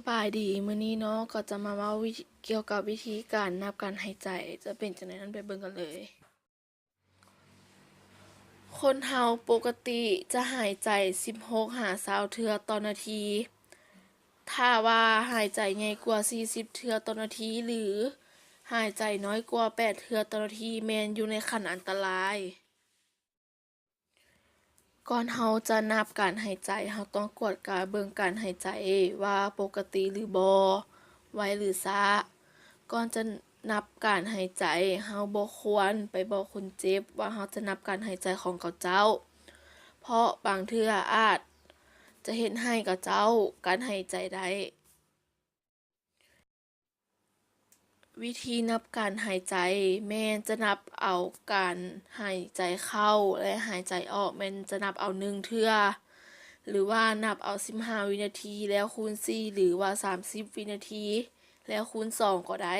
บายดีมื้อนี้เนาะก็จะมาเว้าเกี่ยวกับวิธีการนับการหายใจจะเป็นจังไดนั้นไปเบิ่งกันเลยคนเฮาปกติจะหายใจ16หา20เทื่อต่อนาทีถ้าว่าหายใจใหญ่กว่า40เทื่อต่อนาทีหรือหายใจน้อยกว่า8เทื่อต่อนาทีแม่นอยู่ในขั้นอันตรายก่อนเฮาจะนับการหายใจเฮาต้องกวดการเบิ่งการหายใจว่าปกติหรือบ่ไวหรือช้าก่อนจะนับการหายใจเฮาบ่ควรไปบอกคนเจ็บว่าเฮาจะนับการหายใจของเขาเจ้าเพราะบางเทื่ออาจจะเฮ็ดให้กับเจ้าการหายใจได้วิธีนับการหายใจแม่นจะนับเอาการหายใจเข้าและหายใจออกแม่นจะนับเอา1เทื่อหรือว่านับเอา15วินาทีแล้วคูณ4หรือว่า30วินาทีแล้วคูณ2ก็ได้